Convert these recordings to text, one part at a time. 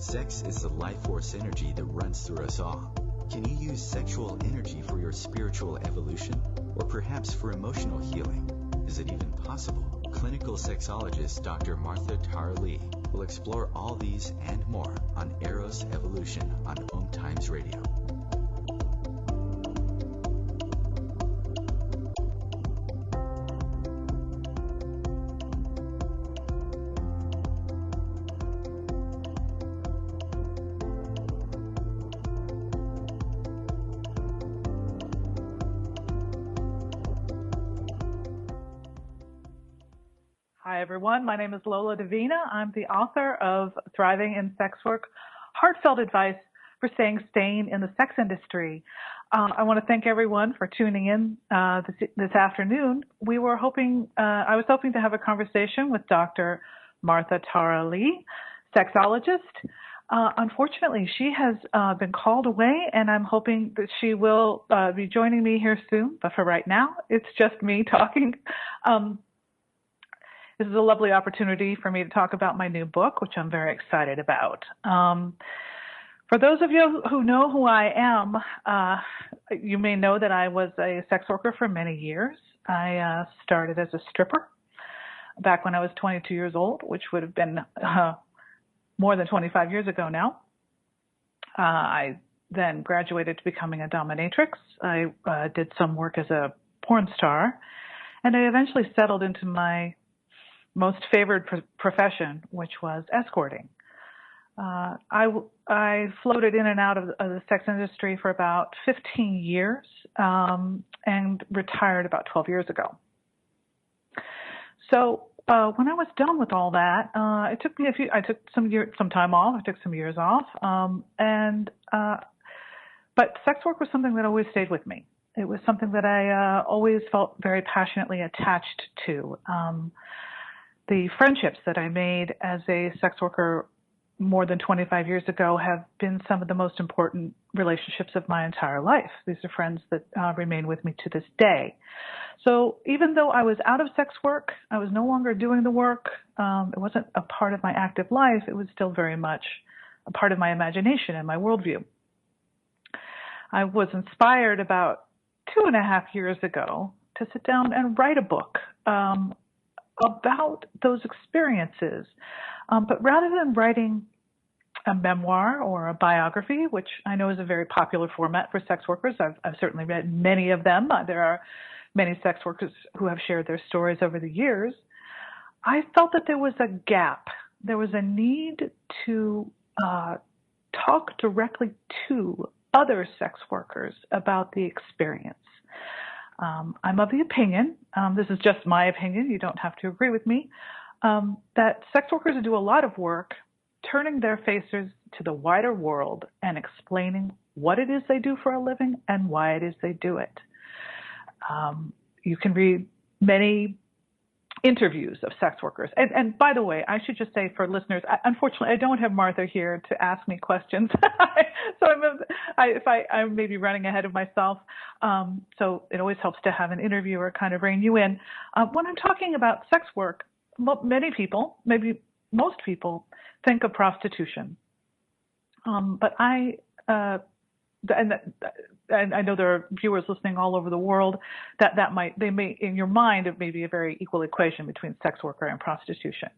Sex is the life force energy that runs through us all. Can you use sexual energy for your spiritual evolution, or perhaps for emotional healing? Is it even possible? Clinical sexologist Dr. Martha Tara Lee will explore all these and more on Eros Evolution on OMTimes Radio. Hi, everyone. My name is Lola Davina. I'm the author of Thriving in Sex Work, Heartfelt Advice for Staying Sane in the Sex Industry. I want to thank everyone for tuning in this afternoon. I was hoping to have a conversation with Dr. Martha Tara Lee, sexologist. Unfortunately, she has been called away, and I'm hoping that she will be joining me here soon. But for right now, it's just me talking. This is a lovely opportunity for me to talk about my new book, which I'm very excited about. For those of you who know who I am, you may know that I was a sex worker for many years. I started as a stripper back when I was 22 years old, which would have been more than 25 years ago now. I then graduated to becoming a dominatrix. I did some work as a porn star, and I eventually settled into my most favored profession, which was escorting. I floated in and out of the sex industry for about 15 years and retired about 12 years ago. So when I was done with all that, it took me I took some time off. I took some years off, but sex work was something that always stayed with me. It was something that I always felt very passionately attached to. The friendships that I made as a sex worker more than 25 years ago have been some of the most important relationships of my entire life. These are friends that remain with me to this day. So even though I was out of sex work, I was no longer doing the work, it wasn't a part of my active life, it was still very much a part of my imagination and my worldview. I was inspired about 2.5 years ago to sit down and write a book about those experiences. But rather than writing a memoir or a biography, which I know is a very popular format for sex workers, I've certainly read many of them. There are many sex workers who have shared their stories over the years. I felt that there was a gap. There was a need to talk directly to other sex workers about the experience. I'm of the opinion, this is just my opinion, you don't have to agree with me, that sex workers do a lot of work turning their faces to the wider world and explaining what it is they do for a living and why it is they do it. You can read many interviews of sex workers. And by the way, I should just say for listeners, unfortunately, I don't have Martha here to ask me questions. So I may be running ahead of myself. So it always helps to have an interviewer kind of rein you in. When I'm talking about sex work, many people, maybe most people, think of prostitution. But and I know there are viewers listening all over the world they may, in your mind, it may be a very equal equation between sex worker and prostitution.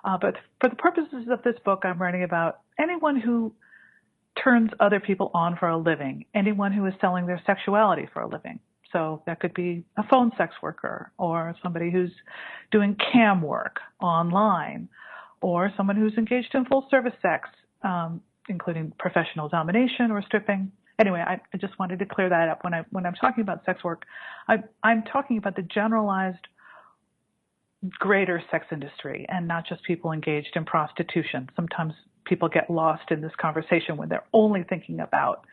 But for the purposes of this book, I'm writing about anyone who turns other people on for a living, anyone who is selling their sexuality for a living. So that could be a phone sex worker or somebody who's doing cam work online or someone who's engaged in full service sex, including professional domination or stripping. Anyway, I just wanted to clear that up. When I'm talking about sex work, I'm talking about the generalized greater sex industry and not just people engaged in prostitution. Sometimes people get lost in this conversation when they're only thinking about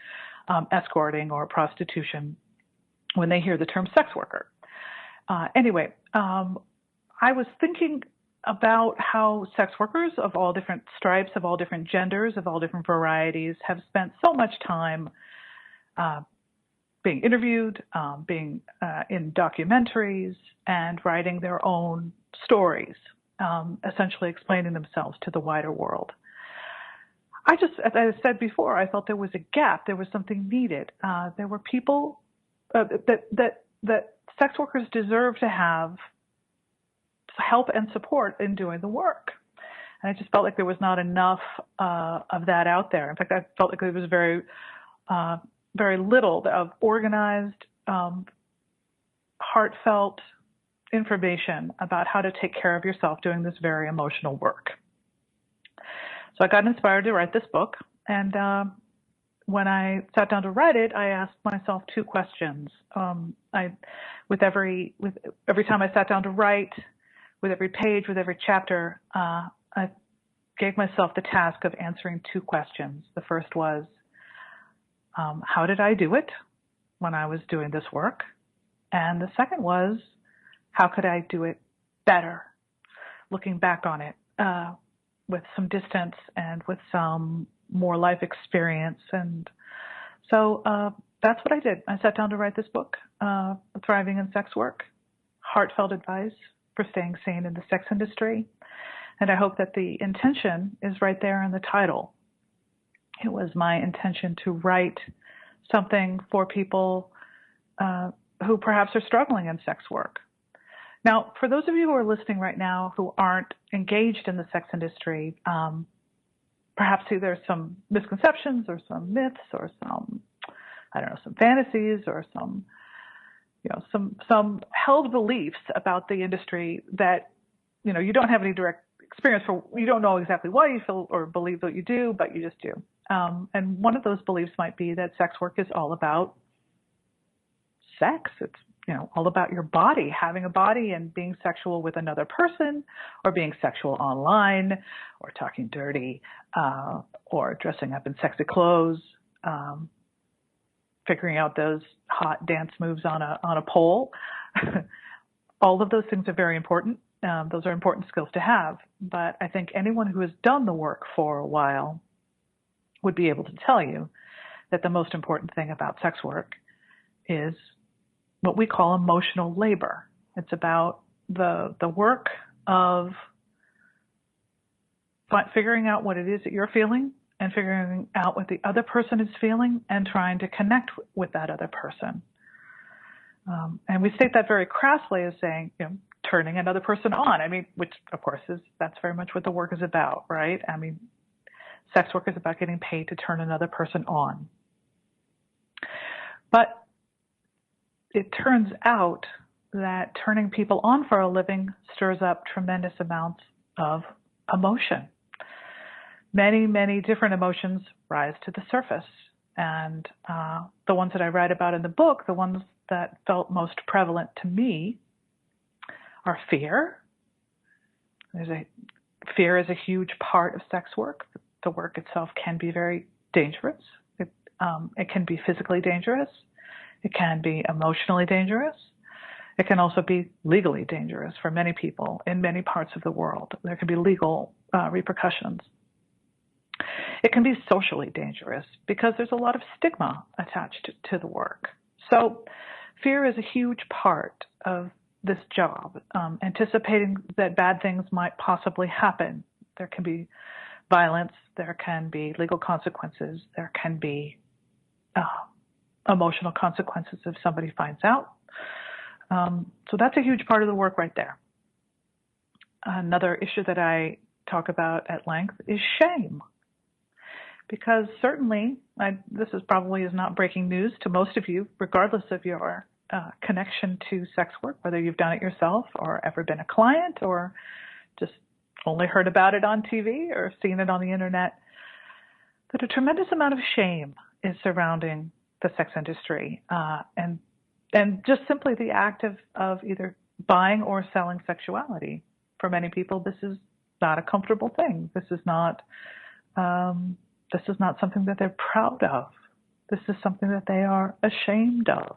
escorting or prostitution when they hear the term sex worker. Anyway, I was thinking about how sex workers of all different stripes, of all different genders, of all different varieties have spent so much time being interviewed, being in documentaries, and writing their own stories, essentially explaining themselves to the wider world. as I said before, I felt there was a gap. There was something needed. There were people that sex workers deserve to have help and support in doing the work. And I just felt like there was not enough of that out there. In fact, I felt like there was very little of organized, heartfelt information about how to take care of yourself doing this very emotional work. So I got inspired to write this book, and when I sat down to write it, I asked myself two questions. With every time I sat down to write, with every page, with every chapter, I gave myself the task of answering two questions. The first was, how did I do it when I was doing this work? And the second was, how could I do it better, looking back on it with some distance and with some more life experience. And so that's what I did. I sat down to write this book, Thriving in Sex Work, Heartfelt Advice for Staying Sane in the Sex Industry. And I hope that the intention is right there in the title. It was my intention to write something for people who perhaps are struggling in sex work. Now, for those of you who are listening right now who aren't engaged in the sex industry, perhaps there's some misconceptions or some myths or some fantasies or some held beliefs about the industry that, you don't have any direct experience for. You don't know exactly why you feel or believe that you do, but you just do. And one of those beliefs might be that sex work is all about sex. It's all about your body, having a body and being sexual with another person, or being sexual online, or talking dirty, or dressing up in sexy clothes, figuring out those hot dance moves on a pole. All of those things are very important. Those are important skills to have. But I think anyone who has done the work for a while would be able to tell you that the most important thing about sex work is what we call emotional labor. It's about the work of figuring out what it is that you're feeling and figuring out what the other person is feeling and trying to connect with that other person. And we state that very crassly as saying, turning another person on. Which of course that's very much what the work is about, right? Sex work is about getting paid to turn another person on. But it turns out that turning people on for a living stirs up tremendous amounts of emotion. Many, many different emotions rise to the surface. And the ones that I write about in the book, the ones that felt most prevalent to me, are fear. Fear is a huge part of sex work. The work itself can be very dangerous. It can be physically dangerous. It can be emotionally dangerous. It can also be legally dangerous for many people in many parts of the world. There can be legal repercussions. It can be socially dangerous because there's a lot of stigma attached to the work. So fear is a huge part of this job, anticipating that bad things might possibly happen. There can be violence, there can be legal consequences, there can be emotional consequences if somebody finds out. So that's a huge part of the work right there. Another issue that I talk about at length is shame. Because certainly, this is not breaking news to most of you, regardless of your connection to sex work, whether you've done it yourself or ever been a client or just only heard about it on TV or seen it on the internet, that a tremendous amount of shame is surrounding the sex industry, and just simply the act of either buying or selling sexuality. For many people, this is not a comfortable thing. This is not something that they're proud of. This is something that they are ashamed of.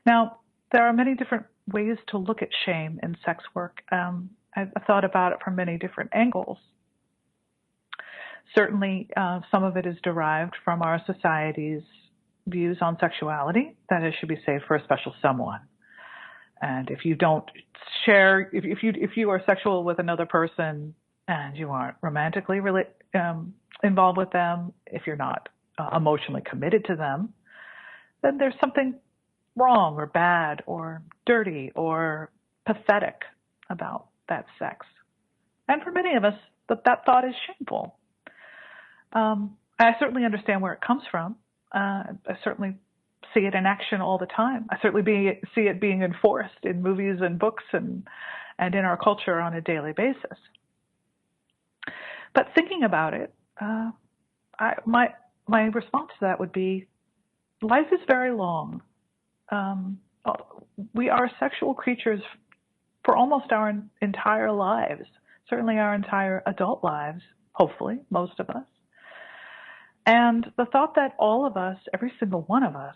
Now, there are many different ways to look at shame in sex work. I've thought about it from many different angles. Certainly, some of it is derived from our society's views on sexuality, that it should be saved for a special someone. And if you don't share, if you are sexual with another person and you aren't romantically involved with them, if you're not emotionally committed to them, then there's something wrong or bad or dirty or pathetic about that sex. And for many of us, that thought is shameful. I certainly understand where it comes from. I certainly see it in action all the time. I certainly see it being enforced in movies and books and in our culture on a daily basis. But thinking about it, my response to that would be, life is very long. We are sexual creatures for almost our entire lives, certainly our entire adult lives, hopefully, most of us. And the thought that all of us, every single one of us,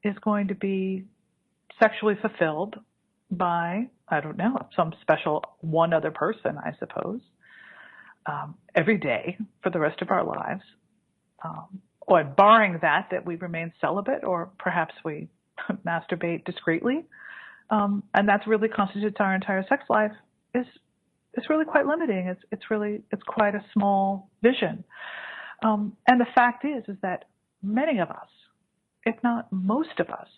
is going to be sexually fulfilled by, I don't know, some special one other person, I suppose, every day for the rest of our lives, or barring that we remain celibate, or perhaps we masturbate discreetly, and that's really constitutes our entire sex life, is really quite limiting. It's quite a small vision. And the fact is that many of us, if not most of us,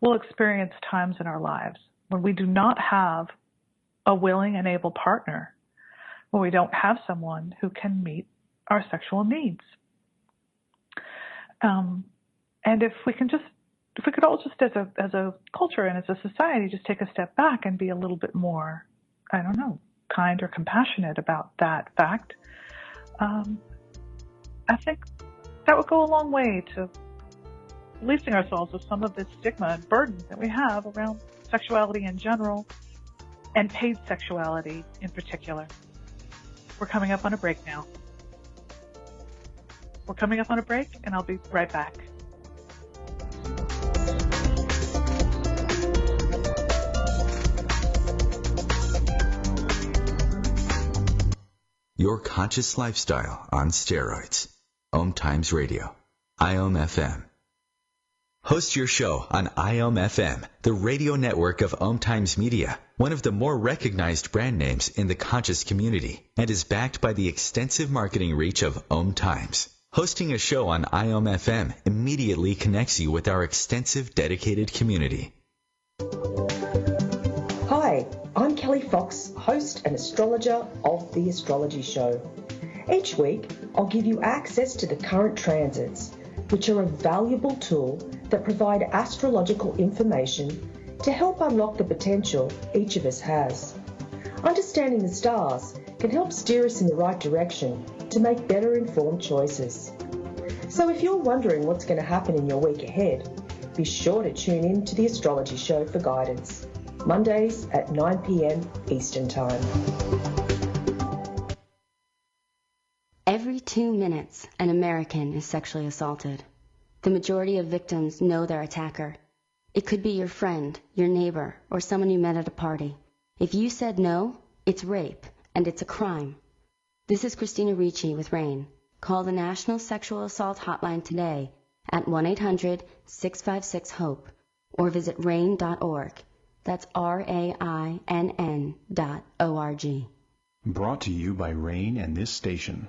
will experience times in our lives when we do not have a willing and able partner, when we don't have someone who can meet our sexual needs. And if we could all just as a culture and as a society just take a step back and be a little bit more, I don't know, kind or compassionate about that fact, I think that would go a long way to releasing ourselves of some of this stigma and burden that we have around sexuality in general and paid sexuality in particular. We're coming up on a break now. We're coming up on a break, and I'll be right back. Your conscious lifestyle on steroids. OMTimes Radio. IOM FM. Host your show on IOM FM, the radio network of OMTimes Media, one of the more recognized brand names in the conscious community, and is backed by the extensive marketing reach of OMTimes. Hosting a show on IOM FM immediately connects you with our extensive dedicated community. Hi, I'm Kelly Fox, host and astrologer of The Astrology Show. Each week, I'll give you access to the current transits, which are a valuable tool that provide astrological information to help unlock the potential each of us has. Understanding the stars can help steer us in the right direction to make better informed choices. So if you're wondering what's going to happen in your week ahead, be sure to tune in to The Astrology Show for guidance, Mondays at 9 p.m. Eastern Time. Every 2 minutes, an American is sexually assaulted. The majority of victims know their attacker. It could be your friend, your neighbor, or someone you met at a party. If you said no, it's rape, and it's a crime. This is Christina Ricci with RAIN. Call the National Sexual Assault Hotline today at 1-800-656-HOPE or visit RAIN.org. That's RAINN.org. Brought to you by RAIN and this station.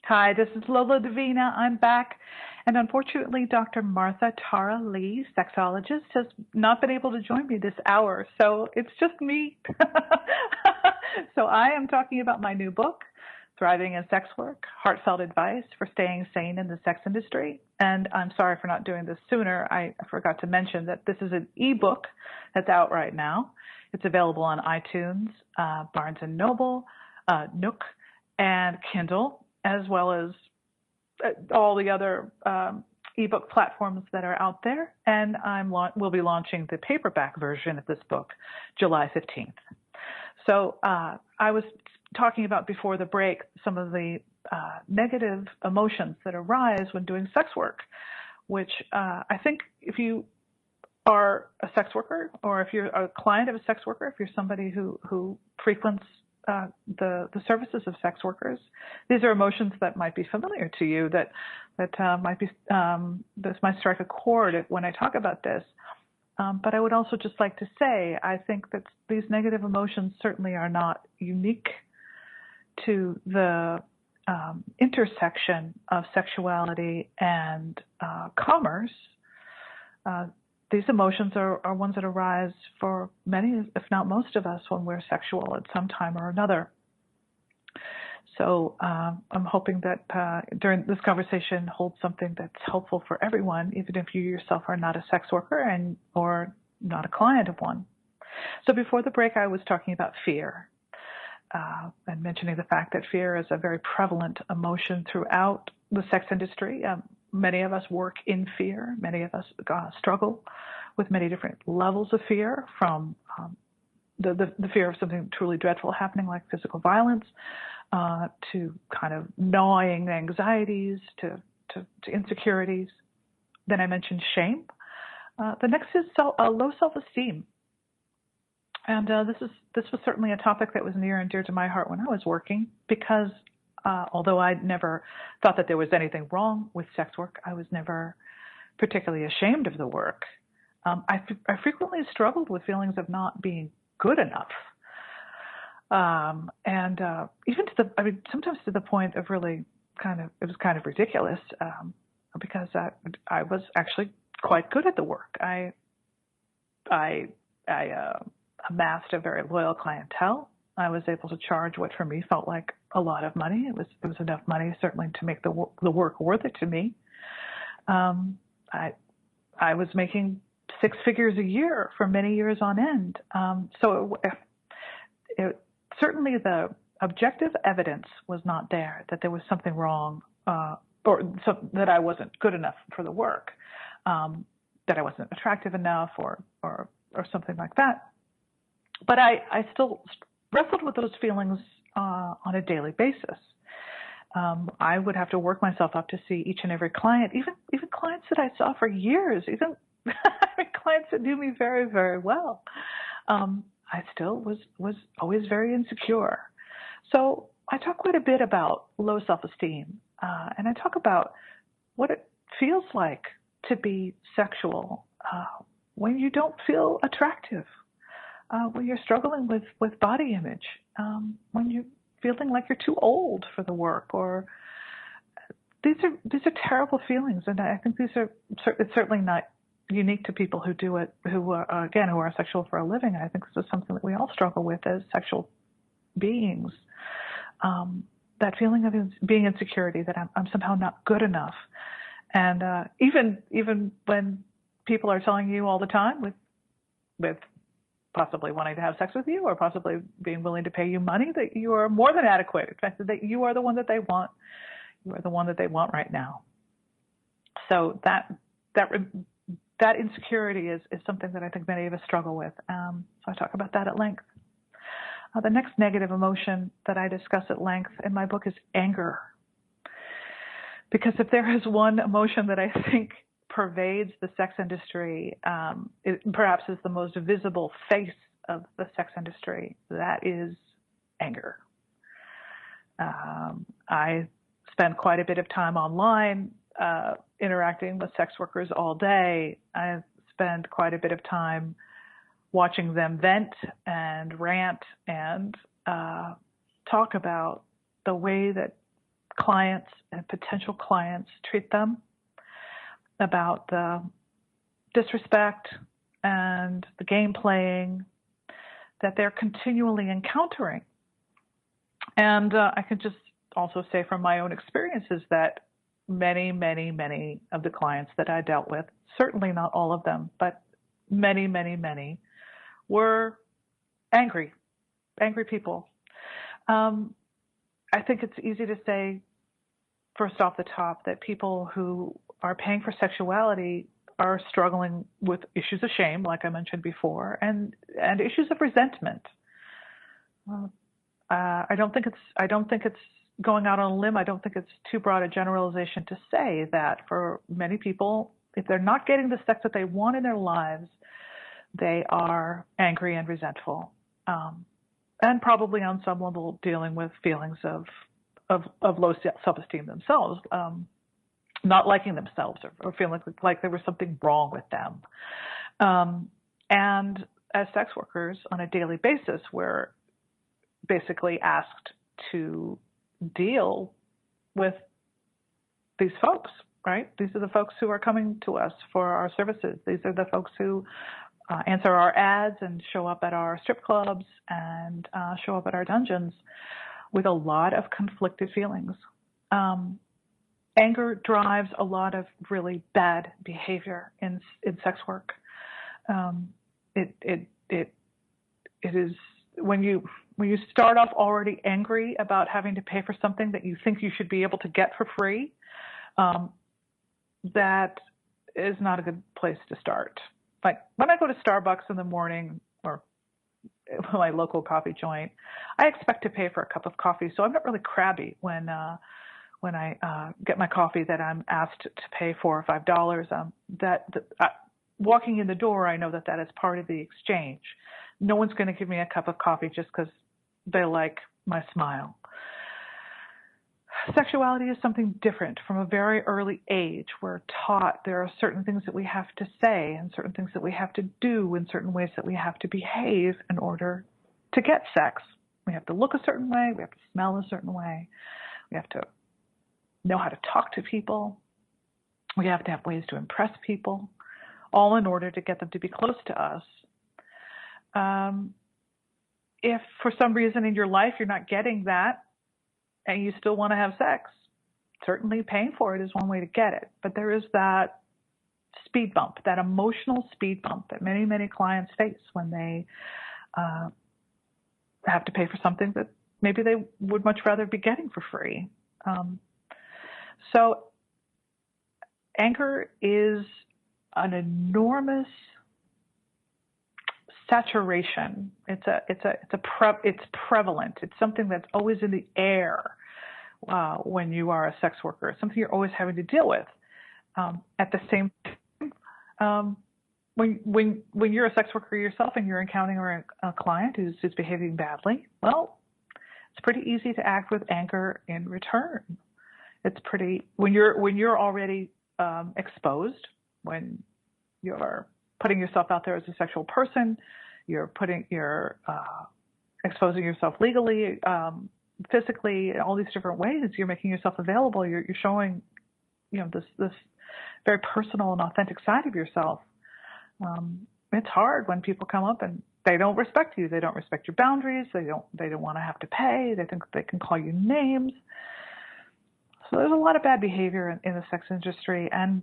Hi, this is Lola Davina. I'm back. And unfortunately, Dr. Martha Tara Lee, sexologist, has not been able to join me this hour. So it's just me. So I am talking about my new book, Thriving in Sex Work, Heartfelt Advice for Staying Sane in the Sex Industry. And I'm sorry for not doing this sooner. I forgot to mention that this is an ebook that's out right now. It's available on iTunes, Barnes & Noble, Nook, and Kindle, as well as all the other ebook platforms that are out there. And we'll be launching the paperback version of this book July 15th. So I was talking about before the break some of the negative emotions that arise when doing sex work, which I think if you are a sex worker, or if you're a client of a sex worker, if you're somebody who frequents the services of sex workers, these are emotions that might be familiar to you, that might be this might strike a chord when I talk about this. But I would also just like to say, I think that these negative emotions certainly are not unique to the intersection of sexuality and commerce. These emotions are ones that arise for many, if not most of us, when we're sexual at some time or another. So I'm hoping that during this conversation holds something that's helpful for everyone, even if you yourself are not a sex worker or not a client of one. So before the break, I was talking about fear and mentioning the fact that fear is a very prevalent emotion throughout the sex industry. Many of us work in fear. Many of us struggle with many different levels of fear, from the fear of something truly dreadful happening like physical violence, to kind of gnawing anxieties, to insecurities. Then I mentioned shame. The next is low self-esteem. And this was certainly a topic that was near and dear to my heart when I was working, because although I never thought that there was anything wrong with sex work, I was never particularly ashamed of the work. I frequently struggled with feelings of not being good enough. And even sometimes to the point of really it was kind of ridiculous, because I was actually quite good at the work. I amassed a very loyal clientele. I was able to charge what for me felt like a lot of money. It was enough money certainly to make the work worth it to me. I was making six figures a year for many years on end. So certainly the objective evidence was not there that there was something wrong, or that I wasn't good enough for the work, that I wasn't attractive enough, or something like that. But I still wrestled with those feelings on a daily basis. I would have to work myself up to see each and every client, even clients that I saw for years, even clients that knew me very, very well. I still was always very insecure. So I talk quite a bit about low self-esteem, and I talk about what it feels like to be sexual when you don't feel attractive, when you're struggling with body image, when you're feeling like you're too old for the work, or these are terrible feelings, and I think it's certainly not unique to people who do it, who are sexual for a living. I think this is something that we all struggle with as sexual beings. That feeling of being insecurity, that I'm somehow not good enough, and even when people are telling you all the time with possibly wanting to have sex with you, or possibly being willing to pay you money, that you are more than adequate. In fact, that you are the one that they want. You are the one that they want right now. So that insecurity is something that I think many of us struggle with. So I talk about that at length. The next negative emotion that I discuss at length in my book is anger. Because if there is one emotion that I think pervades the sex industry, it perhaps is the most visible face of the sex industry, that is anger. I spend quite a bit of time online interacting with sex workers all day. I spend quite a bit of time watching them vent and rant and talk about the way that clients and potential clients treat them, about the disrespect and the game playing that they're continually encountering. And I can just also say from my own experiences that many, many, many of the clients that I dealt with, certainly not all of them, but many, many, many, were angry people. I think it's easy to say, first off the top, that people who are paying for sexuality are struggling with issues of shame, like I mentioned before, and issues of resentment. I don't think it's going out on a limb. I don't think it's too broad a generalization to say that for many people, if they're not getting the sex that they want in their lives, they are angry and resentful, and probably on some level dealing with feelings of low self-esteem themselves, not liking themselves, or feeling like there was something wrong with them. And as sex workers on a daily basis, we're basically asked to deal with these folks, right? These are the folks who are coming to us for our services. These are the folks who answer our ads and show up at our strip clubs and show up at our dungeons with a lot of conflicted feelings. Anger drives a lot of really bad behavior in sex work. It is when you start off already angry about having to pay for something that you think you should be able to get for free, that is not a good place to start. Like when I go to Starbucks in the morning or my local coffee joint, I expect to pay for a cup of coffee, so I'm not really crabby when I get my coffee that I'm asked to pay for $5. Walking in the door, I know that is part of the exchange. No one's going to give me a cup of coffee just because they like my smile. Sexuality is something different. From a very early age, we're taught there are certain things that we have to say and certain things that we have to do and certain ways that we have to behave in order to get sex. We have to look a certain way. We have to smell a certain way. We have to know how to talk to people. We have to have ways to impress people, all in order to get them to be close to us. If for some reason in your life you're not getting that and you still want to have sex, certainly paying for it is one way to get it. But there is that speed bump, that emotional speed bump that many, many clients face when they have to pay for something that maybe they would much rather be getting for free. So anger is an enormous saturation. It's prevalent. It's something that's always in the air when you are a sex worker. It's something you're always having to deal with. At the same time, when you're a sex worker yourself and you're encountering a client who's behaving badly, well, it's pretty easy to act with anger in return. It's pretty when you're already exposed, when you're putting yourself out there as a sexual person, you're exposing yourself legally, physically, in all these different ways. You're making yourself available. You're showing, this very personal and authentic side of yourself. It's hard when people come up and they don't respect you. They don't respect your boundaries. They don't want to have to pay. They think they can call you names. So there's a lot of bad behavior in the sex industry, and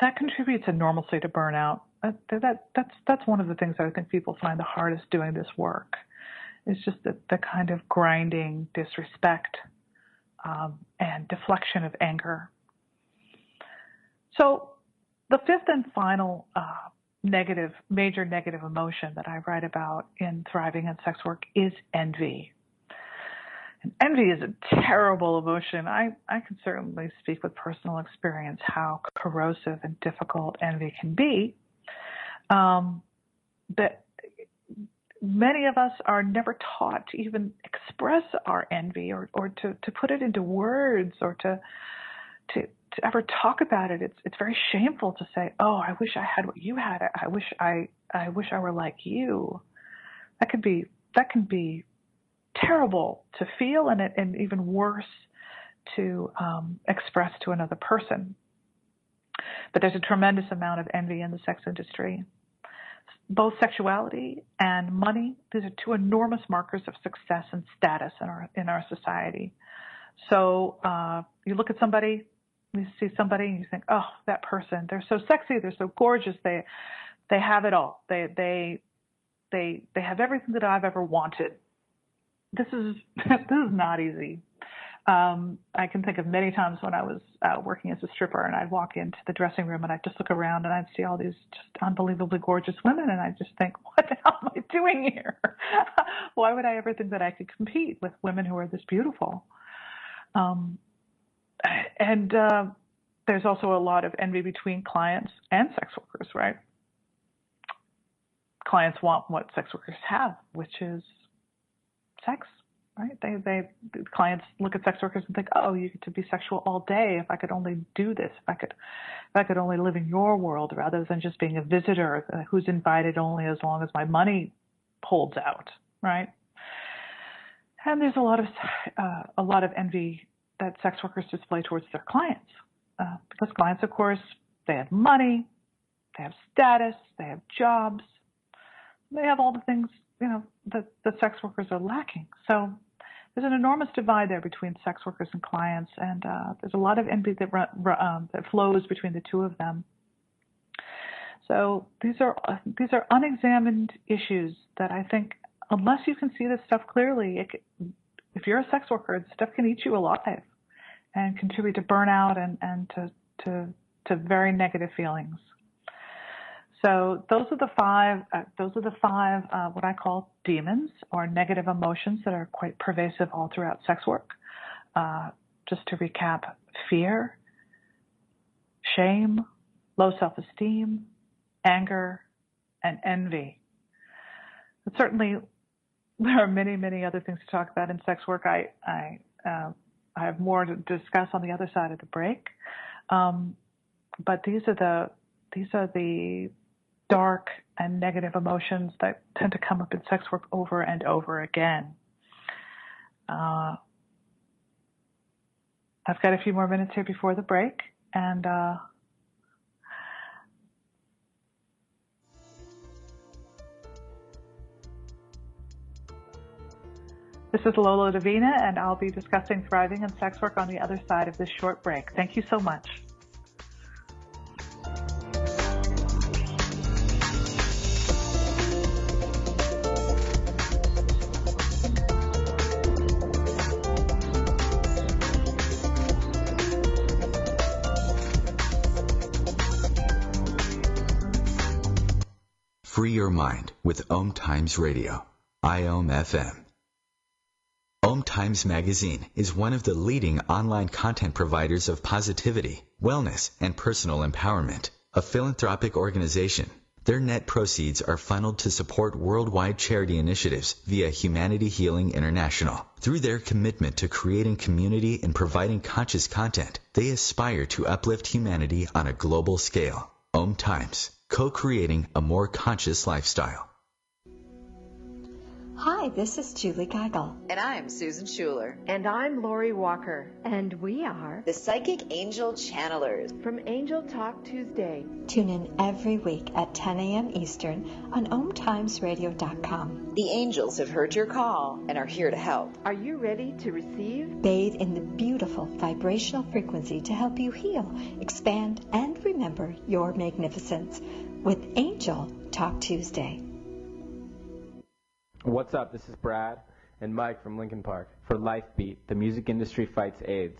that contributes enormously to burnout. That's one of the things that I think people find the hardest doing this work. It's just the kind of grinding disrespect and deflection of anger. So the fifth and final major negative emotion that I write about in Thriving in Sex Work is envy. And envy is a terrible emotion. I can certainly speak with personal experience how corrosive and difficult envy can be. But many of us are never taught to even express our envy or to put it into words or to ever talk about it. It's very shameful to say, "Oh, I wish I had what you had. I wish I were like you." That can be terrible to feel, and even worse to express to another person. But there's a tremendous amount of envy in the sex industry. Both sexuality and money, these are two enormous markers of success and status in our society. So you look at somebody, you see somebody, and you think, "Oh, that person, they're so sexy, they're so gorgeous, they have it all. They have everything that I've ever wanted." This is not easy. I can think of many times when I was working as a stripper, and I'd walk into the dressing room and I'd just look around and I'd see all these just unbelievably gorgeous women, and I'd just think, "What the hell am I doing here? Why would I ever think that I could compete with women who are this beautiful?" And there's also a lot of envy between clients and sex workers, right? Clients want what sex workers have, which is sex. right? The clients look at sex workers and think, oh, you get to be sexual all day. If I could only do this, if I could only live in your world rather than just being a visitor who's invited only as long as my money holds out, right? And there's a lot of envy that sex workers display towards their clients, because clients, of course, they have money, they have status, they have jobs, they have all the things that sex workers are lacking. So there's an enormous divide there between sex workers and clients, and there's a lot of envy that flows between the two of them. So these are unexamined issues that I think, unless you can see this stuff clearly, if you're a sex worker, this stuff can eat you alive and contribute to burnout and to very negative feelings. So those are the five what I call demons, or negative emotions, that are quite pervasive all throughout sex work. Just to recap: fear, shame, low self-esteem, anger, and envy. But certainly, there are many, many other things to talk about in sex work. I have more to discuss on the other side of the break. But these are the dark and negative emotions that tend to come up in sex work over and over again. I've got a few more minutes here before the break, and this is Lola Davina, and I'll be discussing thriving in sex work on the other side of this short break. Thank you so much. Free your mind with OMTimes Radio, IOM FM. OMTimes Magazine is one of the leading online content providers of positivity, wellness, and personal empowerment. A philanthropic organization, their net proceeds are funneled to support worldwide charity initiatives via Humanity Healing International. Through their commitment to creating community and providing conscious content, they aspire to uplift humanity on a global scale. OMTimes, co-creating a more conscious lifestyle. Hi, this is Julie Geigel. And I'm Susan Schuler. And I'm Lori Walker. And we are the Psychic Angel Channelers from Angel Talk Tuesday. Tune in every week at 10 a.m. Eastern on OMTimesRadio.com. The angels have heard your call and are here to help. Are you ready to receive? Bathe in the beautiful vibrational frequency to help you heal, expand, and remember your magnificence with Angel Talk Tuesday. What's up? This is Brad and Mike from Lincoln Park for LifeBeat, the music industry fights AIDS.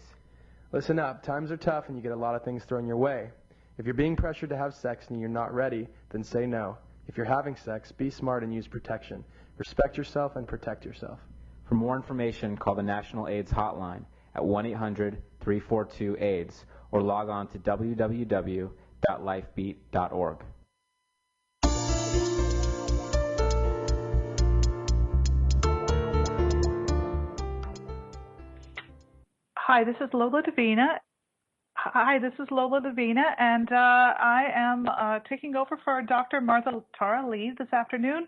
Listen up, times are tough and you get a lot of things thrown your way. If you're being pressured to have sex and you're not ready, then say no. If you're having sex, be smart and use protection. Respect yourself and protect yourself. For more information, call the National AIDS Hotline at 1-800-342-AIDS or log on to www.lifebeat.org. Hi, this is Lola Davina. And I am taking over for Dr. Martha Tara Lee this afternoon,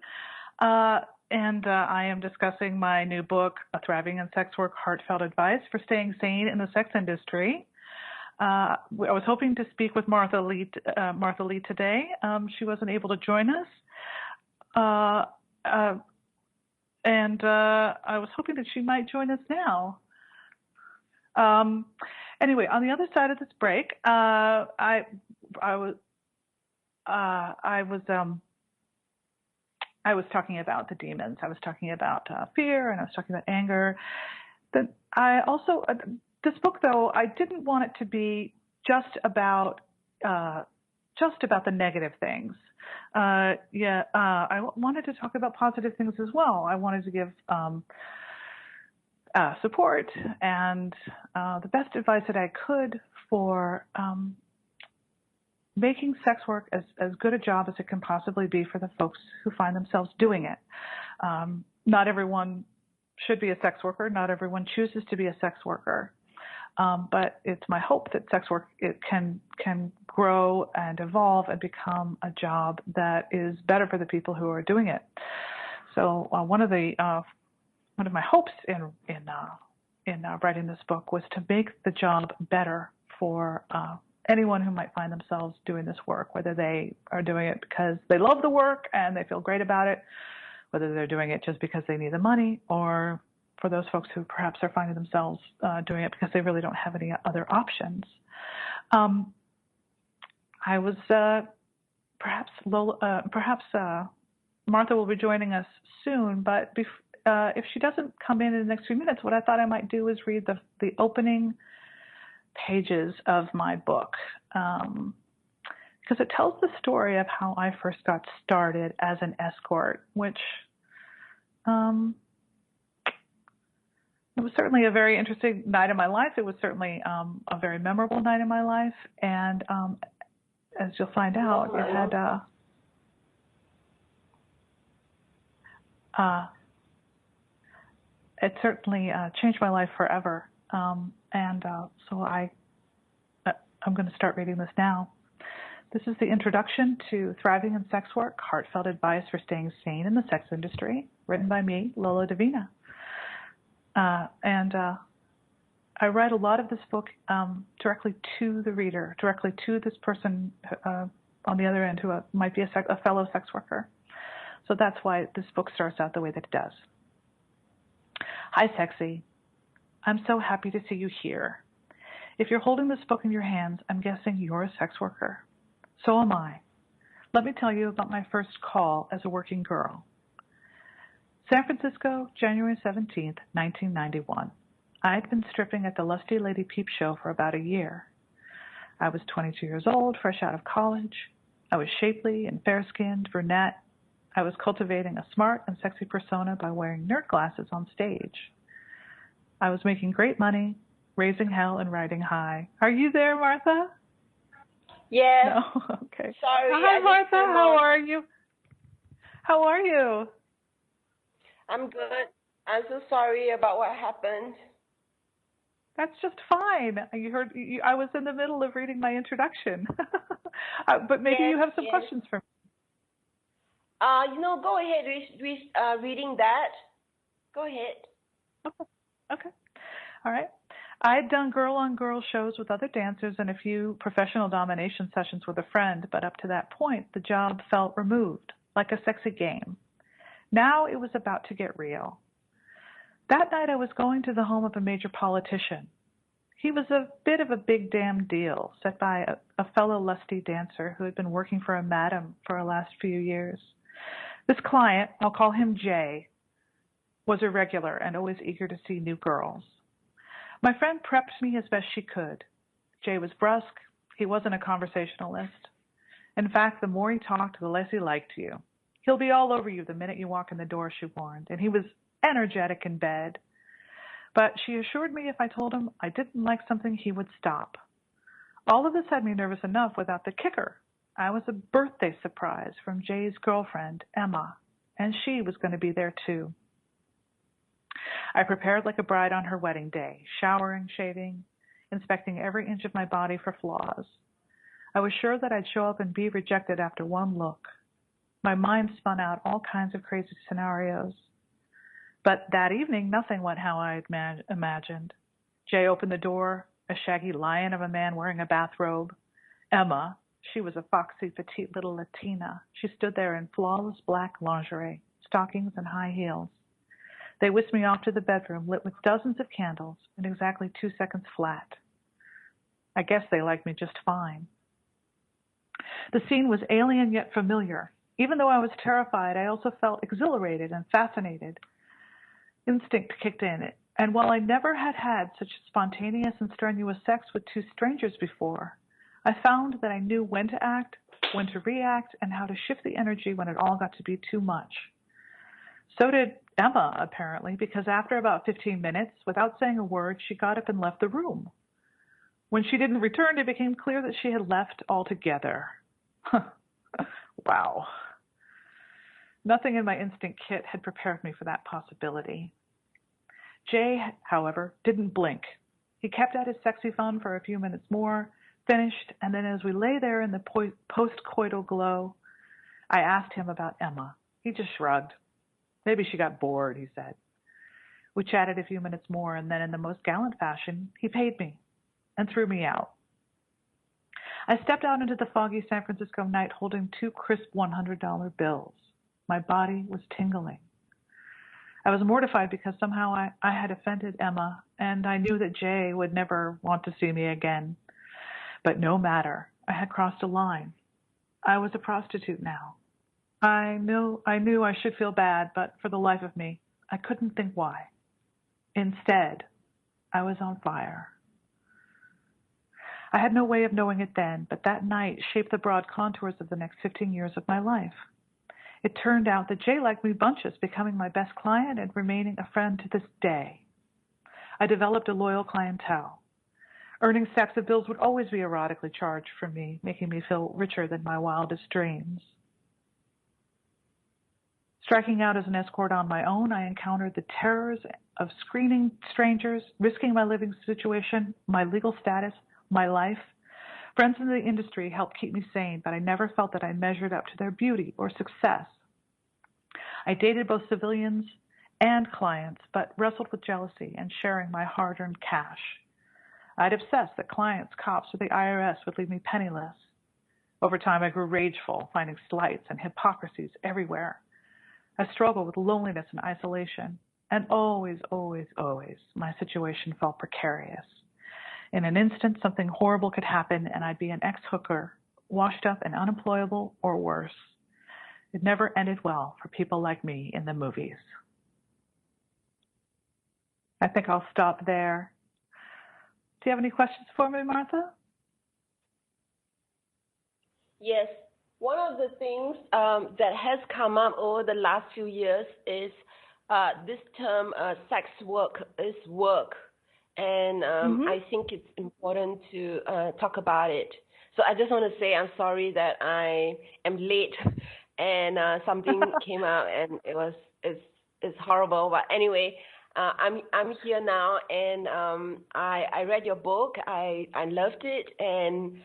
and I am discussing my new book, Thriving in Sex Work, Heartfelt Advice for Staying Sane in the Sex Industry. I was hoping to speak with Martha Lee today. She wasn't able to join us, and I was hoping that she might join us now. Anyway, on the other side of this break, I was talking about the demons. I was talking about fear, and I was talking about anger. I also this book, though, I didn't want it to be just about the negative things. I wanted to talk about positive things as well. I wanted to give support and the best advice that I could for making sex work as good a job as it can possibly be for the folks who find themselves doing it. Not everyone should be a sex worker. Not everyone chooses to be a sex worker. But it's my hope that sex work can grow and evolve and become a job that is better for the people who are doing it. So one of my hopes in writing this book was to make the job better for anyone who might find themselves doing this work, whether they are doing it because they love the work and they feel great about it, whether they're doing it just because they need the money, or for those folks who perhaps are finding themselves doing it because they really don't have any other options. I was perhaps Martha will be joining us soon, but if she doesn't come in the next few minutes, what I thought I might do is read the opening pages of my book, because it tells the story of how I first got started as an escort, which it was certainly a very interesting night in my life. It was certainly a very memorable night in my life, and as you'll find out, it had it certainly changed my life forever. So I'm going to start reading this now. This is the introduction to Thriving in Sex Work, Heartfelt Advice for Staying Sane in the Sex Industry, written by me, Lola Davina. I write a lot of this book directly to the reader, directly to this person on the other end who might be a fellow sex worker. So that's why this book starts out the way that it does. Hi, Sexy. I'm so happy to see you here. If you're holding this book in your hands, I'm guessing you're a sex worker. So am I. Let me tell you about my first call as a working girl. San Francisco, January 17th, 1991. I had been stripping at the Lusty Lady Peep Show for about a year. I was 22 years old, fresh out of college. I was shapely and fair-skinned, brunette. I was cultivating a smart and sexy persona by wearing nerd glasses on stage. I was making great money, raising hell and riding high. Are you there, Martha? Yeah. No? Okay. Sorry. Hi, Martha. How are you? How are you? I'm good. I'm so sorry about what happened. That's just fine. You heard. I was in the middle of reading my introduction, but maybe you have some questions for me. Go ahead reading that. Go ahead. Okay. All right. I'd done girl-on-girl shows with other dancers and a few professional domination sessions with a friend, but up to that point, the job felt removed, like a sexy game. Now it was about to get real. That night I was going to the home of a major politician. He was a bit of a big damn deal, set by a fellow lusty dancer who had been working for a madam for the last few years. This client, I'll call him Jay, was a regular and always eager to see new girls. My friend prepped me as best she could. Jay was brusque. He wasn't a conversationalist. In fact, the more he talked, the less he liked you. He'll be all over you the minute you walk in the door, she warned, and he was energetic in bed. But she assured me if I told him I didn't like something, he would stop. All of this had me nervous enough without the kicker. I was a birthday surprise from Jay's girlfriend, Emma, and she was going to be there too. I prepared like a bride on her wedding day, showering, shaving, inspecting every inch of my body for flaws. I was sure that I'd show up and be rejected after one look. My mind spun out all kinds of crazy scenarios. But that evening, nothing went how I had imagined. Jay opened the door, a shaggy lion of a man wearing a bathrobe. Emma, she was a foxy, petite little Latina. She stood there in flawless black lingerie, stockings and high heels. They whisked me off to the bedroom, lit with dozens of candles, in exactly 2 seconds flat. I guess they liked me just fine. The scene was alien yet familiar. Even though I was terrified, I also felt exhilarated and fascinated. Instinct kicked in, and while I never had had such spontaneous and strenuous sex with two strangers before, I found that I knew when to act, when to react, and how to shift the energy when it all got to be too much. So did Emma, apparently, because after about 15 minutes, without saying a word, she got up and left the room. When she didn't return, it became clear that she had left altogether. Wow. Nothing in my instinct kit had prepared me for that possibility. Jay, however, didn't blink. He kept at his sexy phone for a few minutes more, finished, and then as we lay there in the post-coital glow, I asked him about Emma. He just shrugged. Maybe she got bored, he said. We chatted a few minutes more, and then in the most gallant fashion, he paid me and threw me out. I stepped out into the foggy San Francisco night holding 2 crisp $100 bills. My body was tingling. I was mortified because somehow I had offended Emma, and I knew that Jay would never want to see me again. But no matter. I had crossed a line. I was a prostitute now. I knew I should feel bad, but for the life of me, I couldn't think why. Instead, I was on fire. I had no way of knowing it then, but that night shaped the broad contours of the next 15 years of my life. It turned out that Jay liked me bunches, becoming my best client and remaining a friend to this day. I developed a loyal clientele. Earning stacks of bills would always be erotically charged for me, making me feel richer than my wildest dreams. Striking out as an escort on my own, I encountered the terrors of screening strangers, risking my living situation, my legal status, my life. Friends in the industry helped keep me sane, but I never felt that I measured up to their beauty or success. I dated both civilians and clients, but wrestled with jealousy and sharing my hard-earned cash. I'd obsessed that clients, cops, or the IRS would leave me penniless. Over time, I grew rageful, finding slights and hypocrisies everywhere. I struggled with loneliness and isolation, and always, my situation felt precarious. In an instant, something horrible could happen, and I'd be an ex-hooker, washed up and unemployable, or worse. It never ended well for people like me in the movies. I think I'll stop there. Do you have any questions for me, Martha? Yes. One of the things that has come up over the last few years is this term, sex work is work. And I think it's important to talk about it. So I just want to say I'm sorry that I am late and something came out and it's horrible. But anyway, I'm here now, and I read your book. I loved it, and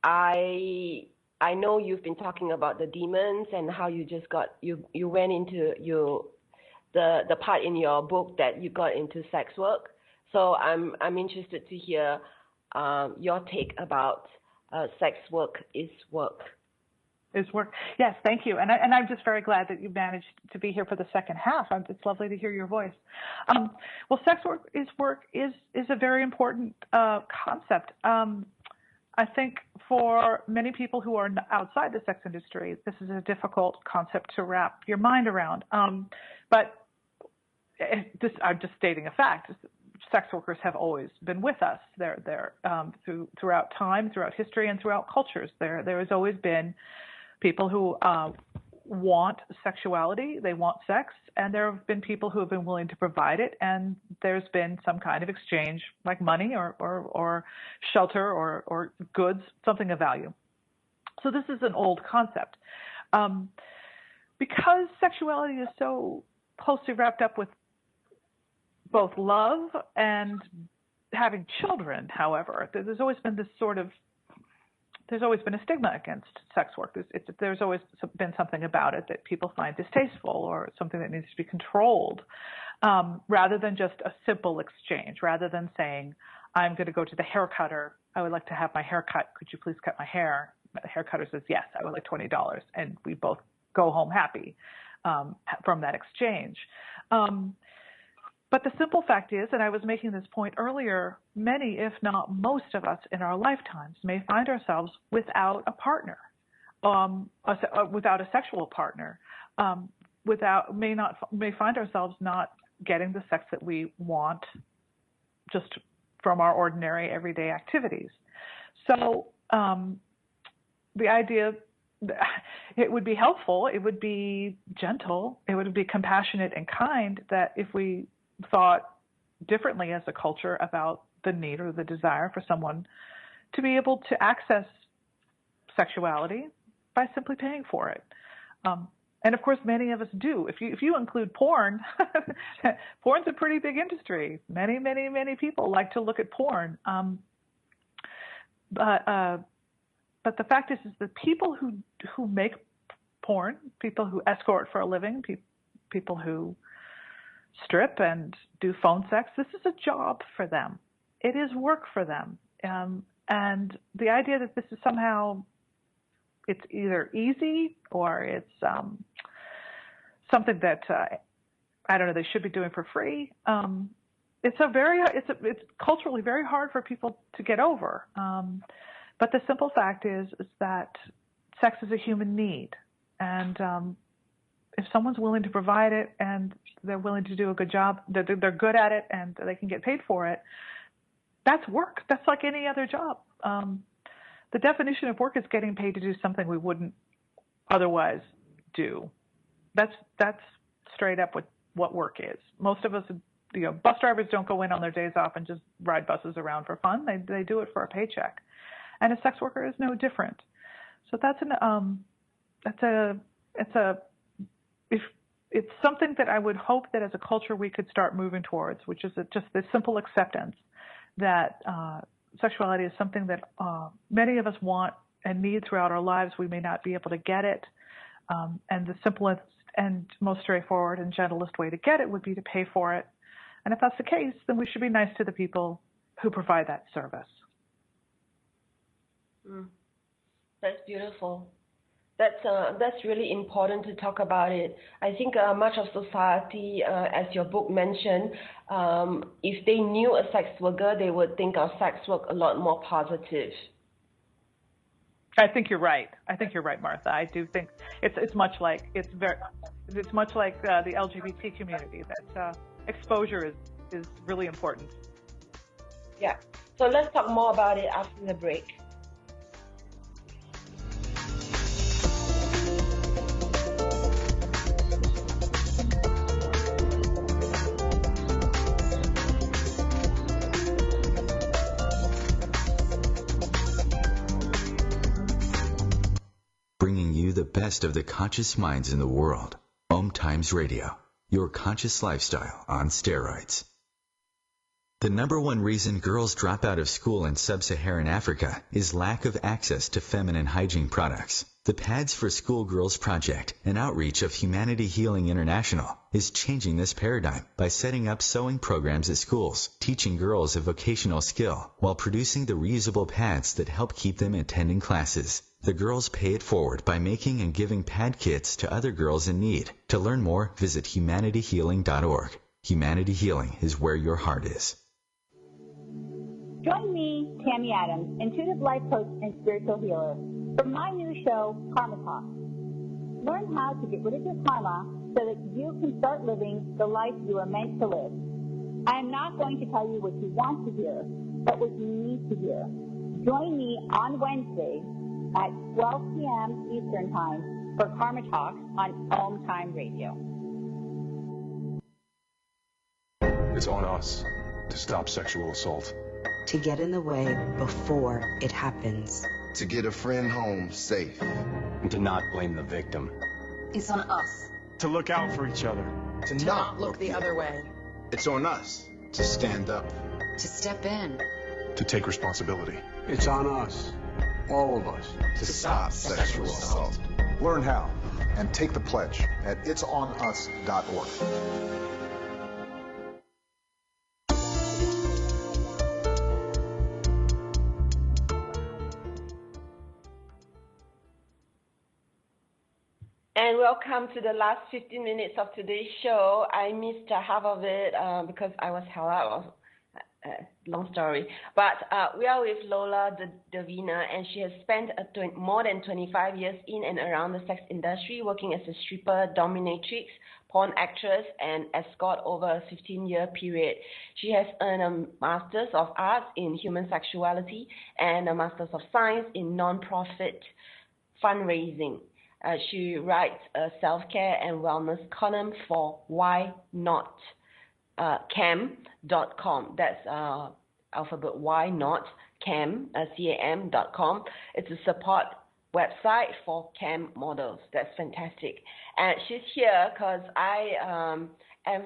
I know you've been talking about the demons and how you just you went into the part in your book that you got into sex work. So I'm interested to hear your take about sex work is work. Is work. Yes, thank you. And I'm just very glad that you managed to be here for the second half. It's lovely to hear your voice. Well, sex work is a very important concept. I think for many people who are outside the sex industry, this is a difficult concept to wrap your mind around. But I'm just stating a fact. Sex workers have always been with us. They're throughout time, throughout history, and throughout cultures. There has always been people who want sexuality, they want sex, and there have been people who have been willing to provide it, and there's been some kind of exchange, like money or shelter or goods, something of value. So this is an old concept. Because sexuality is so closely wrapped up with both love and having children, however, there's always been a stigma against sex work. There's always been something about it that people find distasteful or something that needs to be controlled, rather than just a simple exchange, rather than saying, I'm going to go to the hair cutter. I would like to have my hair cut. Could you please cut my hair? The hair cutter says, yes, I would like $20. And we both go home happy from that exchange. But the simple fact is, and I was making this point earlier, many, if not most of us in our lifetimes may find ourselves without a partner, without a sexual partner, may find ourselves not getting the sex that we want just from our ordinary everyday activities. So the idea, it would be helpful, it would be gentle, it would be compassionate and kind that if we thought differently as a culture about the need or the desire for someone to be able to access sexuality by simply paying for it. And of course, many of us do. If you include porn, porn's a pretty big industry. Many people like to look at porn. But the fact is the people who make porn, people who escort for a living, people who strip and do phone sex, this is a job for them. It is work for them. And the idea that this is somehow, it's either easy or it's something that I don't know, they should be doing for free. It's culturally very hard for people to get over. But the simple fact is that sex is a human need, and if someone's willing to provide it and they're willing to do a good job, they're good at it, and they can get paid for it, that's work. That's like any other job. The definition of work is getting paid to do something we wouldn't otherwise do. That's straight up what work is. Most of us, bus drivers don't go in on their days off and just ride buses around for fun. They do it for a paycheck, and a sex worker is no different. So it's something that I would hope that as a culture we could start moving towards, which is just this simple acceptance that sexuality is something that many of us want and need throughout our lives. We may not be able to get it, and the simplest and most straightforward and gentlest way to get it would be to pay for it. And if that's the case, then we should be nice to the people who provide that service. That's beautiful. That's really important to talk about it. I think much of society, as your book mentioned, if they knew a sex worker, they would think of sex work a lot more positive. I think you're right. Martha. I do think it's much like the LGBT community, that exposure is really important. Yeah. So let's talk more about it after the break. Bringing you the best of the conscious minds in the world. OMTimes Radio, your conscious lifestyle on steroids. The number one reason girls drop out of school in sub-Saharan Africa is lack of access to feminine hygiene products. The Pads for Schoolgirls Project, an outreach of Humanity Healing International, is changing this paradigm by setting up sewing programs at schools, teaching girls a vocational skill, while producing the reusable pads that help keep them attending classes. The girls pay it forward by making and giving pad kits to other girls in need. To learn more, visit humanityhealing.org. Humanity Healing is where your heart is. Join me, Tammy Adams, intuitive life coach and spiritual healer, for my new show, Karma Talk. Learn how to get rid of your karma so that you can start living the life you are meant to live. I am not going to tell you what you want to hear, but what you need to hear. Join me on Wednesday at 12 p.m. Eastern Time for Karma Talk on OMTime Radio. It's on us to stop sexual assault. To get in the way before it happens. To get a friend home safe. And to not blame the victim. It's on us. To look out for each other. To not look the other way. It's on us to stand up. To step in. To take responsibility. It's on us, all of us, to stop sexual assault. Learn how and take the pledge at itsonus.org. And welcome to the last 15 minutes of today's show. I missed half of it because I was held out. Long story. But we are with Lola Davina, and she has spent more than 25 years in and around the sex industry, working as a stripper, dominatrix, porn actress, and escort over a 15-year period. She has earned a Master's of Arts in Human Sexuality and a Master's of Science in Non-Profit Fundraising. She writes a self-care and wellness column for Why Not cam.com. That's alphabet Y not cam, cam.com. It's a support website for camp models. That's fantastic. And she's here because I am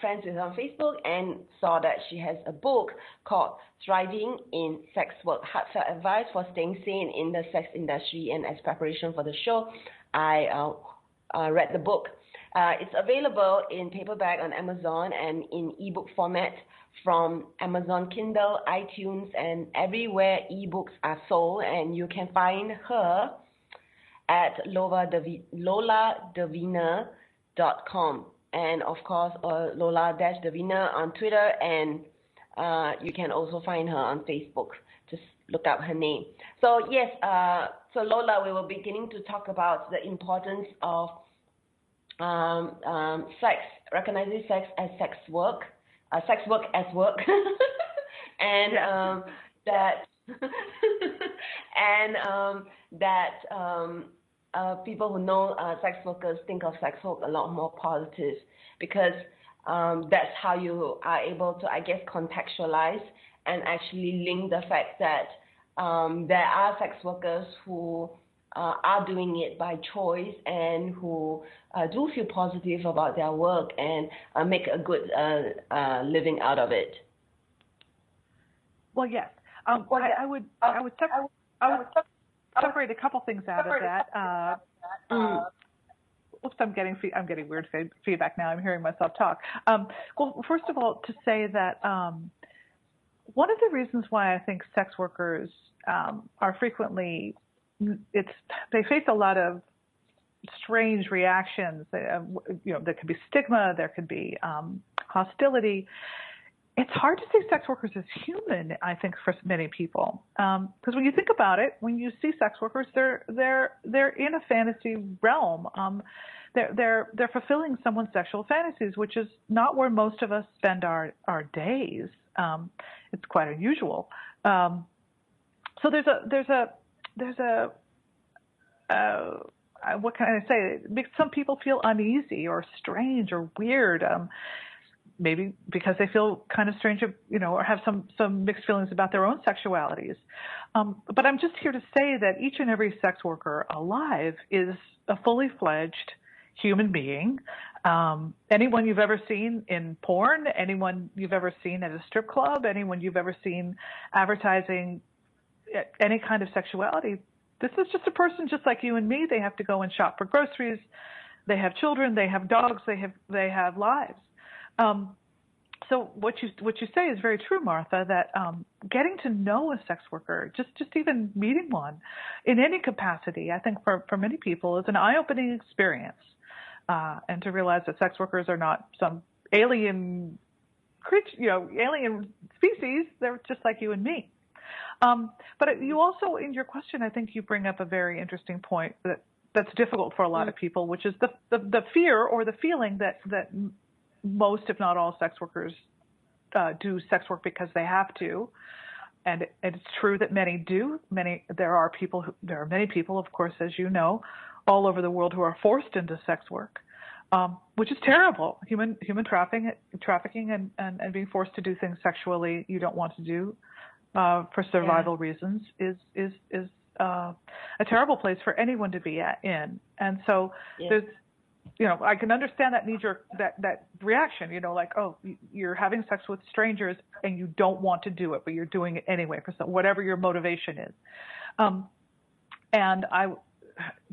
friends with her on Facebook and saw that she has a book called Thriving in Sex Work, Heartfelt Advice for Staying Sane in the Sex Industry. And as preparation for the show, I read the book. It's available in paperback on Amazon and in ebook format from Amazon Kindle, iTunes, and everywhere ebooks are sold. And you can find her at loladavina.com, and of course Lola-Davina on Twitter, and you can also find her on Facebook. Just look up her name. So yes, so Lola, we will be beginning to talk about the importance of sex, recognizing sex as sex work as work, and that people who know sex workers think of sex work a lot more positive, because that's how you are able to, I guess, contextualize and actually link the fact that there are sex workers who are doing it by choice and who do feel positive about their work and make a good living out of it. Well, yes. I would separate a couple things out of that. Oops, I'm getting weird feedback now. I'm hearing myself talk. Well, first of all, to say that one of the reasons why I think sex workers are frequently they face a lot of strange reactions. There could be stigma, there could be hostility. It's hard to see sex workers as human, I think, for many people, because when you think about it, when you see sex workers, they're in a fantasy realm. They're fulfilling someone's sexual fantasies, which is not where most of us spend our days. It's quite unusual. So there's a what can I say? It makes some people feel uneasy or strange or weird. Maybe because they feel kind of strange, or have some mixed feelings about their own sexualities. But I'm just here to say that each and every sex worker alive is a fully fledged human being. Anyone you've ever seen in porn, anyone you've ever seen at a strip club, anyone you've ever seen advertising any kind of sexuality, this is just a person just like you and me. They have to go and shop for groceries. They have children. They have dogs. They have lives. So what you say is very true, Martha, that getting to know a sex worker, just even meeting one in any capacity, I think for many people is an eye-opening experience. And to realize that sex workers are not some alien creature, alien species. They're just like you and me. But you also, in your question, I think you bring up a very interesting point that's difficult for a lot of people, which is the fear or the feeling that most, if not all, sex workers do sex work because they have to, and it's true that many do. There are many people, of course, as you know, all over the world who are forced into sex work, which is terrible. Human trafficking and being forced to do things sexually you don't want to do for survival reasons is a terrible place for anyone to be in. And so there's. I can understand that knee-jerk that reaction. Like, oh, you're having sex with strangers and you don't want to do it, but you're doing it anyway for whatever your motivation is. And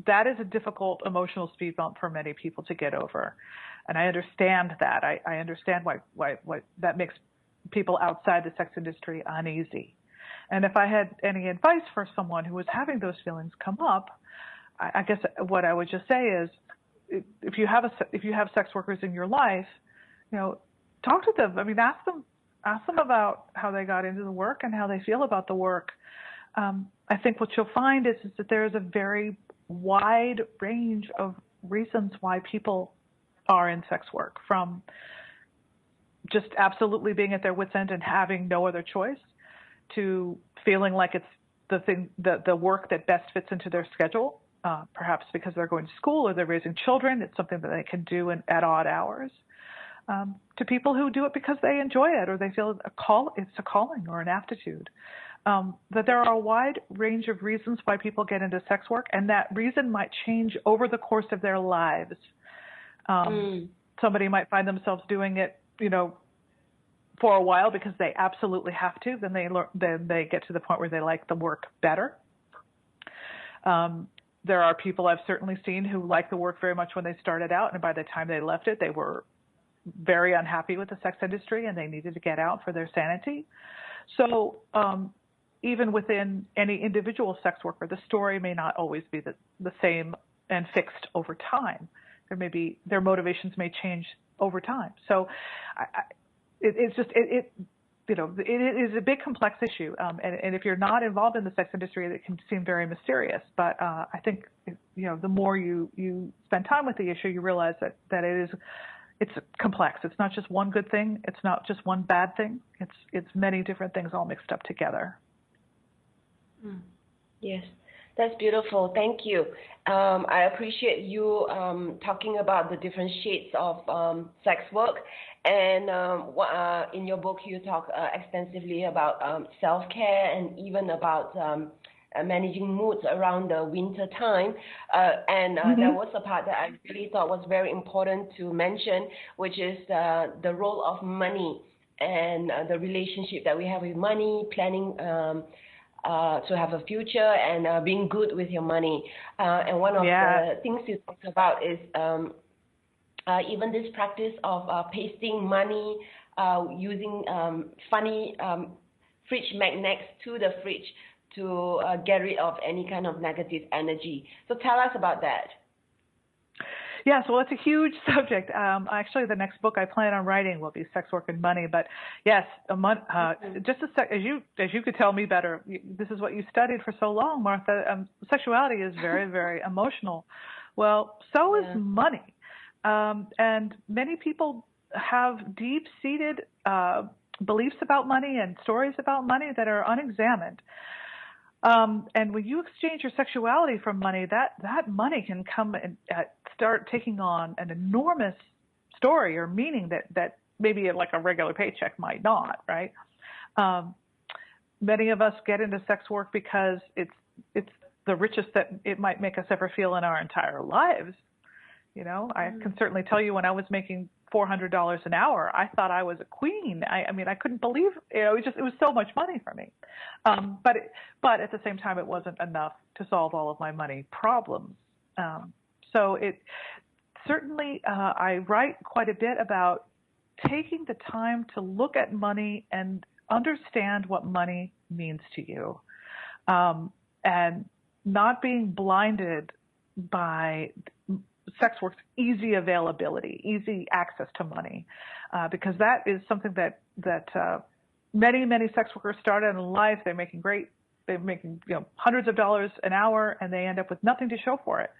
that is a difficult emotional speed bump for many people to get over, and I understand that. I understand why that makes people outside the sex industry uneasy. And if I had any advice for someone who was having those feelings come up, I guess what I would just say is, if you have sex workers in your life, talk to them. I mean, ask them about how they got into the work and how they feel about the work. I think what you'll find is that there is a very wide range of reasons why people are in sex work, from just absolutely being at their wit's end and having no other choice, to feeling like it's the work that best fits into their schedule. Perhaps because they're going to school or they're raising children, it's something that they can do at odd hours. To people who do it because they enjoy it or they feel it's a calling or an aptitude. that there are a wide range of reasons why people get into sex work, and that reason might change over the course of their lives. Somebody might find themselves doing it, for a while because they absolutely have to. Then they get to the point where they like the work better. There are people I've certainly seen who like the work very much when they started out, and by the time they left it, they were very unhappy with the sex industry and they needed to get out for their sanity. So even within any individual sex worker, the story may not always be the same and fixed over time. Their motivations may change over time. So it is a big complex issue. And if you're not involved in the sex industry, it can seem very mysterious. But I think, the more you spend time with the issue, you realize that it's complex. It's not just one good thing. It's not just one bad thing. It's many different things all mixed up together. Yes, that's beautiful. Thank you. I appreciate you talking about the different shades of sex work. And in your book, you talk extensively about self-care and even about managing moods around the winter time. There was a part that I really thought was very important to mention, which is the role of money and the relationship that we have with money, planning to have a future and being good with your money. And one of the things you talked about is even this practice of pasting money, using funny fridge magnets to the fridge to get rid of any kind of negative energy. So tell us about that. Yes, well, it's a huge subject. Actually, the next book I plan on writing will be Sex Work and Money. But yes, just as you could tell me better, this is what you studied for so long, Martha. Sexuality is very, very emotional. Well, so is money. And many people have deep-seated beliefs about money and stories about money that are unexamined. And when you exchange your sexuality for money, that money can come and start taking on an enormous story or meaning that maybe like a regular paycheck might not, right? Many of us get into sex work because it's the richest that it might make us ever feel in our entire lives. I can certainly tell you when I was making $400 an hour, I thought I was a queen. I mean, I couldn't believe, it was so much money for me. But at the same time, it wasn't enough to solve all of my money problems. So it certainly, I write quite a bit about taking the time to look at money and understand what money means to you, and not being blinded by sex work's easy availability, easy access to money, because that is something that many sex workers start out in life. They're making hundreds of dollars an hour, and they end up with nothing to show for it.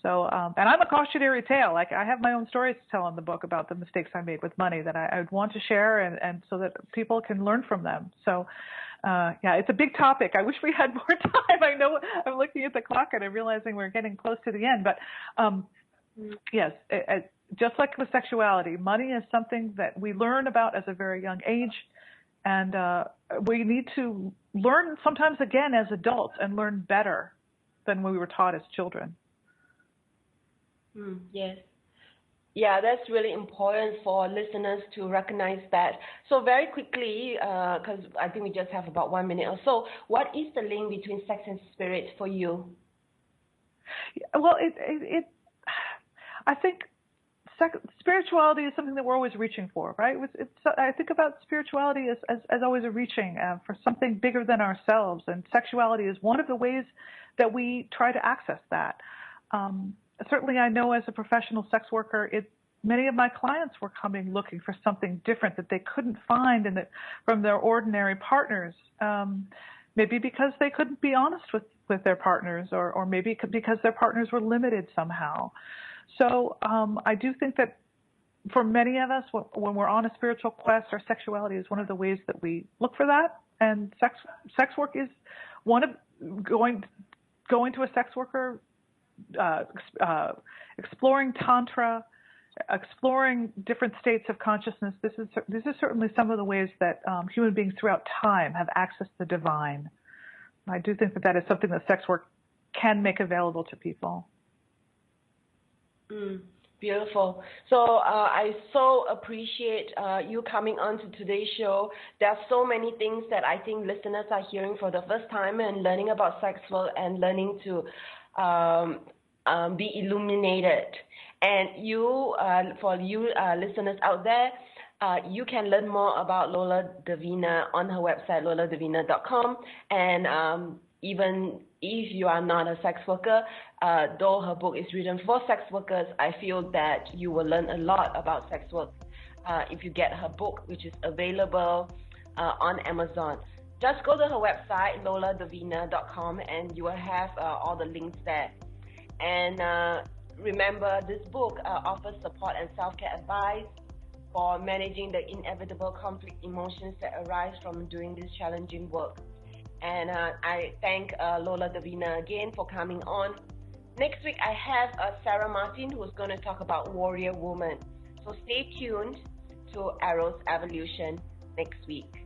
So, and I'm a cautionary tale. Like, I have my own stories to tell in the book about the mistakes I made with money that I would want to share, and so that people can learn from them. So, it's a big topic. I wish we had more time. I know I'm looking at the clock and I'm realizing we're getting close to the end, but yes, just like with sexuality, money is something that we learn about as a very young age, and we need to learn sometimes again as adults and learn better than we were taught as children. Yes. Yeah, that's really important for listeners to recognize that. So very quickly, because I think we just have about 1 minute or so, what is the link between sex and spirit for you? Well, I think spirituality is something that we're always reaching for, right? I think about spirituality as always a reaching for something bigger than ourselves, and sexuality is one of the ways that we try to access that. Certainly, I know as a professional sex worker, many of my clients were coming looking for something different that they couldn't find from their ordinary partners. Maybe because they couldn't be honest with their partners, or maybe because their partners were limited somehow. So I do think that for many of us, when we're on a spiritual quest, our sexuality is one of the ways that we look for that. And sex work is one of going to a sex worker, exploring Tantra, exploring different states of consciousness. This is certainly some of the ways that human beings throughout time have access to the divine. I do think that is something that sex work can make available to people. Beautiful. So I so appreciate you coming on to today's show. There are so many things that I think listeners are hearing for the first time and learning about sex work and learning to be illuminated. And you, for you listeners out there, you can learn more about Lola Davina on her website, loladavina.com. And even if you are not a sex worker, though her book is written for sex workers, I feel that you will learn a lot about sex work if you get her book, which is available on Amazon. Just go to her website, loladavina.com, and you will have all the links there. And remember, this book offers support and self-care advice for managing the inevitable conflict emotions that arise from doing this challenging work. And I thank Lola Davina again for coming on. Next week, I have Sarah Martin, who's going to talk about warrior woman. So stay tuned to Arrow's Evolution next week.